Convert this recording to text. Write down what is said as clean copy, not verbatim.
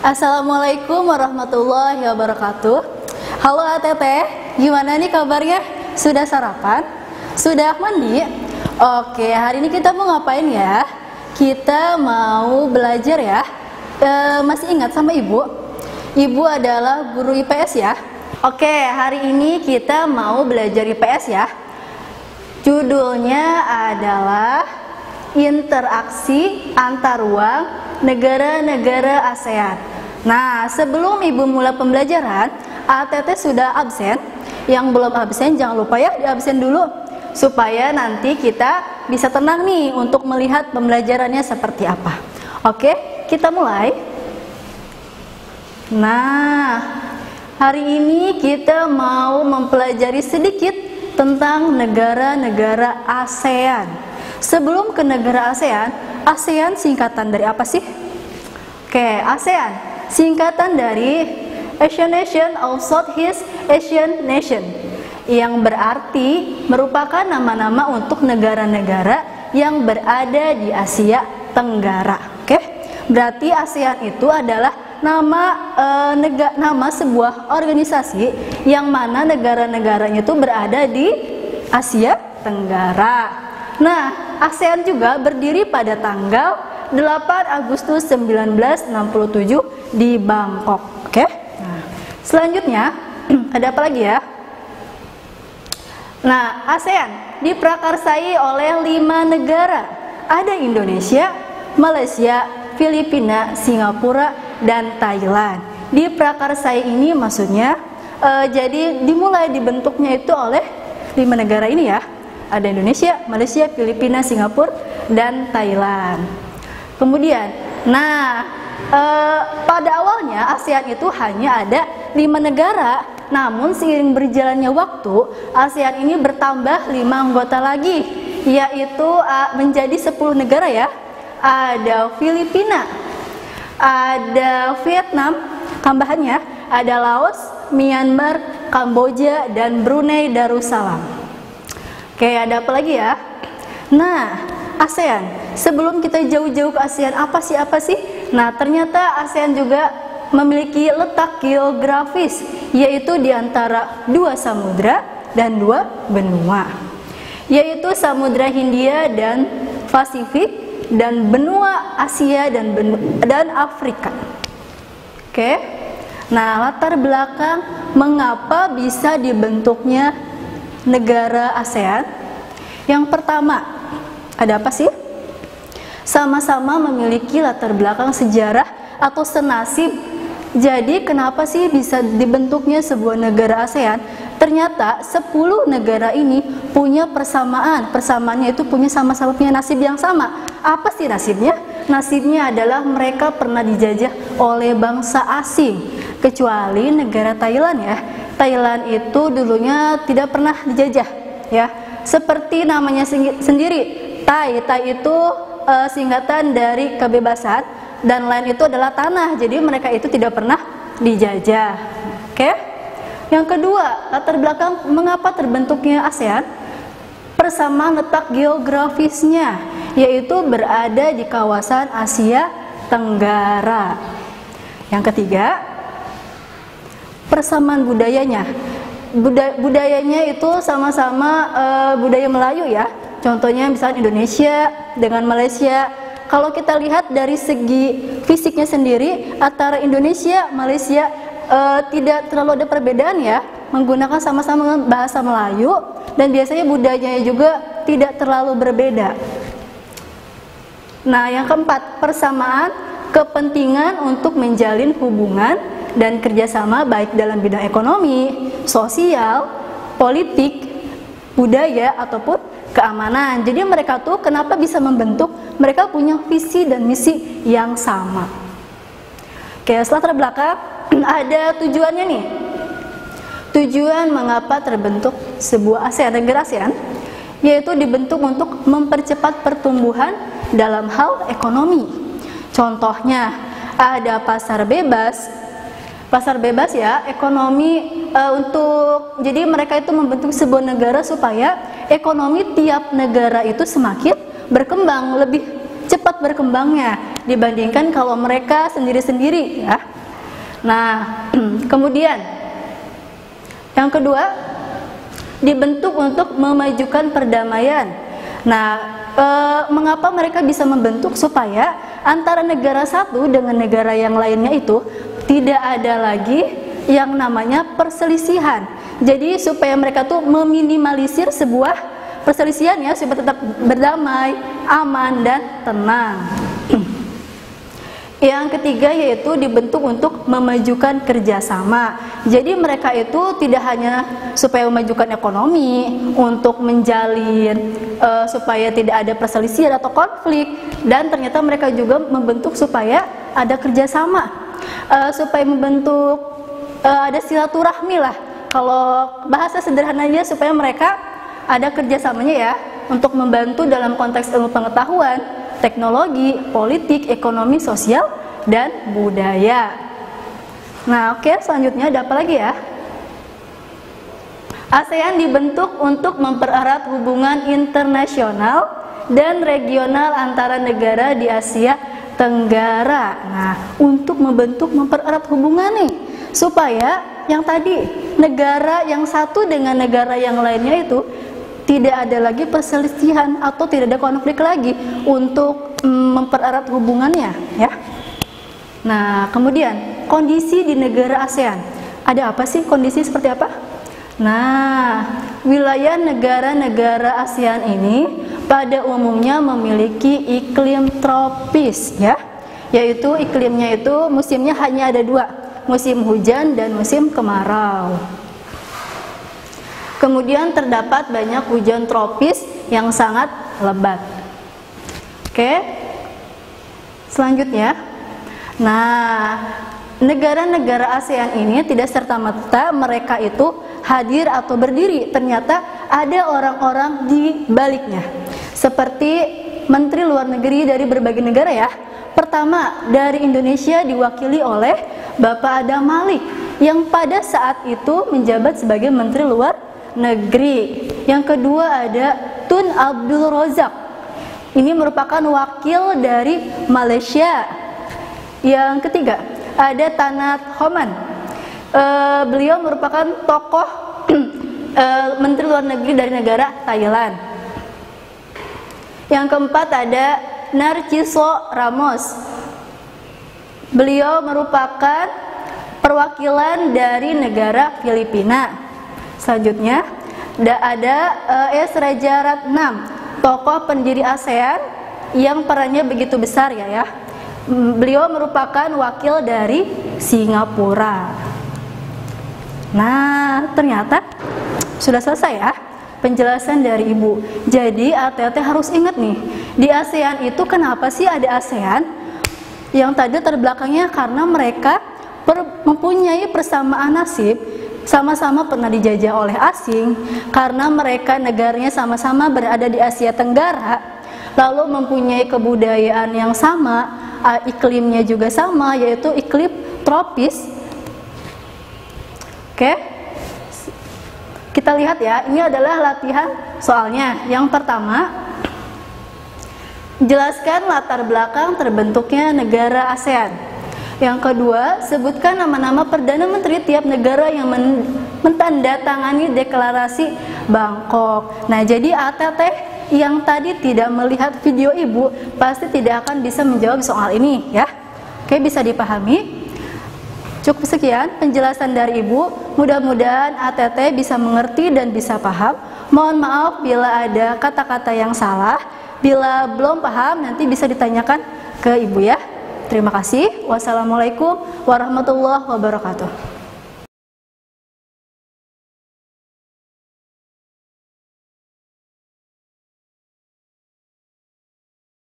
Assalamualaikum warahmatullahi wabarakatuh. Halo ATT, gimana nih kabarnya? Sudah sarapan? Sudah mandi? Oke, hari ini kita mau ngapain ya? Kita mau belajar ya. Masih ingat sama Ibu? Ibu adalah guru IPS ya. Oke, hari ini kita mau belajar IPS ya. Judulnya adalah Interaksi Antar Ruang Negara-negara ASEAN. Nah, sebelum Ibu mulai pembelajaran, ATT sudah absen. Yang belum absen jangan lupa ya di absen dulu, supaya nanti kita bisa tenang nih untuk melihat pembelajarannya seperti apa. Oke, kita mulai. Nah, hari ini kita mau mempelajari sedikit tentang negara-negara ASEAN. Sebelum ke negara ASEAN, ASEAN singkatan dari apa sih? Oke, ASEAN singkatan dari Asian Nation of Southeast Asian Nation, yang berarti merupakan nama-nama untuk negara-negara yang berada di Asia Tenggara. Oke, berarti ASEAN itu adalah nama sebuah organisasi yang mana negara-negaranya itu berada di Asia Tenggara. Nah, ASEAN juga berdiri pada tanggal 8 Agustus 1967 di Bangkok. Oke. Nah, selanjutnya ada apa lagi ya? Nah, ASEAN diprakarsai oleh 5 negara. Ada Indonesia, Malaysia, Filipina, Singapura, dan Thailand. Diprakarsai ini maksudnya jadi dimulai dibentuknya itu oleh 5 negara ini ya. Ada Indonesia, Malaysia, Filipina, Singapura, dan Thailand. Kemudian, pada awalnya ASEAN itu hanya ada 5 negara. Namun seiring berjalannya waktu, ASEAN ini bertambah 5 anggota lagi, yaitu menjadi 10 negara ya. Ada Filipina, ada Vietnam, tambahannya ada Laos, Myanmar, Kamboja, dan Brunei Darussalam. Oke, ada apa lagi ya? Nah, ASEAN. Sebelum kita jauh-jauh ke ASEAN, apa sih? Nah, ternyata ASEAN juga memiliki letak geografis, yaitu di antara 2 samudra dan 2 benua, yaitu Samudra Hindia dan Pasifik, dan benua Asia dan Afrika. Oke. Nah, latar belakang mengapa bisa dibentuknya negara ASEAN. Yang pertama, ada apa sih? Sama-sama memiliki latar belakang sejarah atau senasib. Jadi kenapa sih bisa dibentuknya sebuah negara ASEAN? Ternyata 10 negara ini punya persamaan. Persamaannya itu sama-sama punya nasib yang sama. Apa sih nasibnya? Nasibnya adalah mereka pernah dijajah oleh bangsa asing. Kecuali negara Thailand ya. Thailand itu dulunya tidak pernah dijajah ya. Seperti namanya sendiri, Thai itu singkatan dari kebebasan, dan lain itu adalah tanah. Jadi mereka itu tidak pernah dijajah. Oke. Yang kedua, latar belakang mengapa terbentuknya ASEAN. Persamaan letak geografisnya, yaitu berada di kawasan Asia Tenggara. Yang ketiga, persamaan budayanya. Budayanya itu sama-sama budaya Melayu ya. Contohnya misalnya Indonesia dengan Malaysia. Kalau kita lihat dari segi fisiknya sendiri, antara Indonesia, Malaysia tidak terlalu ada perbedaan ya, menggunakan sama-sama bahasa Melayu, dan biasanya budayanya juga tidak terlalu berbeda. Nah, yang keempat, persamaan kepentingan untuk menjalin hubungan dan kerjasama baik dalam bidang ekonomi, sosial, politik, budaya, ataupun keamanan. Jadi mereka tuh kenapa bisa membentuk? Mereka punya visi dan misi yang sama. Oke, setelah terbelakang ada tujuannya nih. Tujuan mengapa terbentuk sebuah ASEAN, negara ASEAN, yaitu dibentuk untuk mempercepat pertumbuhan dalam hal ekonomi. Contohnya ada pasar bebas ya, ekonomi jadi mereka itu membentuk sebuah negara supaya ekonomi tiap negara itu semakin berkembang, lebih cepat berkembangnya dibandingkan kalau mereka sendiri-sendiri ya. Nah, kemudian yang kedua, dibentuk untuk memajukan perdamaian. Nah, mengapa mereka bisa membentuk? Supaya antara negara satu dengan negara yang lainnya itu tidak ada lagi yang namanya perselisihan. Jadi supaya mereka tuh meminimalisir sebuah perselisihan ya, supaya tetap berdamai, aman dan tenang. Yang ketiga yaitu dibentuk untuk memajukan kerjasama. Jadi mereka itu tidak hanya supaya memajukan ekonomi, untuk menjalin supaya tidak ada perselisihan atau konflik, dan ternyata mereka juga membentuk supaya ada kerjasama, supaya membentuk ada silaturahmi lah. Kalau bahasa sederhananya supaya mereka ada kerjasamanya ya, untuk membantu dalam konteks ilmu pengetahuan, teknologi, politik, ekonomi, sosial, dan budaya. Nah, oke, selanjutnya ada apa lagi ya? ASEAN dibentuk untuk mempererat hubungan internasional dan regional antara negara di Asia Tenggara. Nah, untuk mempererat hubungan nih, supaya yang tadi negara yang satu dengan negara yang lainnya itu tidak ada lagi perselisihan atau tidak ada konflik lagi, untuk mempererat hubungannya ya. Nah, kemudian kondisi di negara ASEAN. Ada apa sih, kondisi seperti apa? Nah, wilayah negara-negara ASEAN ini pada umumnya memiliki iklim tropis ya. Yaitu iklimnya itu musimnya hanya ada dua, musim hujan dan musim kemarau. Kemudian terdapat banyak hujan tropis yang sangat lebat. Oke. Selanjutnya, nah, negara-negara ASEAN ini tidak serta-merta mereka itu hadir atau berdiri. Ternyata ada orang-orang di baliknya. Seperti Menteri Luar Negeri dari berbagai negara ya. Pertama, dari Indonesia diwakili oleh Bapak Adam Malik yang pada saat itu menjabat sebagai Menteri Luar Negeri. Yang kedua ada Tun Abdul Razak. Ini merupakan wakil dari Malaysia. Yang ketiga ada Tanat Homan. Beliau merupakan tokoh Menteri Luar Negeri dari negara Thailand. Yang keempat ada Narciso Ramos. Beliau merupakan perwakilan dari negara Filipina. Selanjutnya ada S. Raja Ratnam, tokoh pendiri ASEAN yang perannya begitu besar ya. Beliau merupakan wakil dari Singapura. Nah, ternyata sudah selesai ya penjelasan dari Ibu. Jadi ATT harus ingat nih, di ASEAN itu kenapa sih ada ASEAN? Yang tadi terbelakangnya karena mereka mempunyai persamaan nasib, sama-sama pernah dijajah oleh asing, karena mereka negaranya sama-sama berada di Asia Tenggara, lalu mempunyai kebudayaan yang sama, iklimnya juga sama, yaitu iklim tropis. Oke, kita lihat ya, ini adalah latihan soalnya. Yang pertama, jelaskan latar belakang terbentuknya negara ASEAN. Yang kedua, sebutkan nama-nama Perdana Menteri tiap negara yang mentandatangani deklarasi Bangkok. Nah, jadi ATT yang tadi tidak melihat video Ibu pasti tidak akan bisa menjawab soal ini ya. Oke, bisa dipahami? Cukup sekian penjelasan dari Ibu. Mudah-mudahan ATT bisa mengerti dan bisa paham. Mohon maaf bila ada kata-kata yang salah. Bila belum paham, nanti bisa ditanyakan ke Ibu ya. Terima kasih. Wassalamualaikum warahmatullahi wabarakatuh.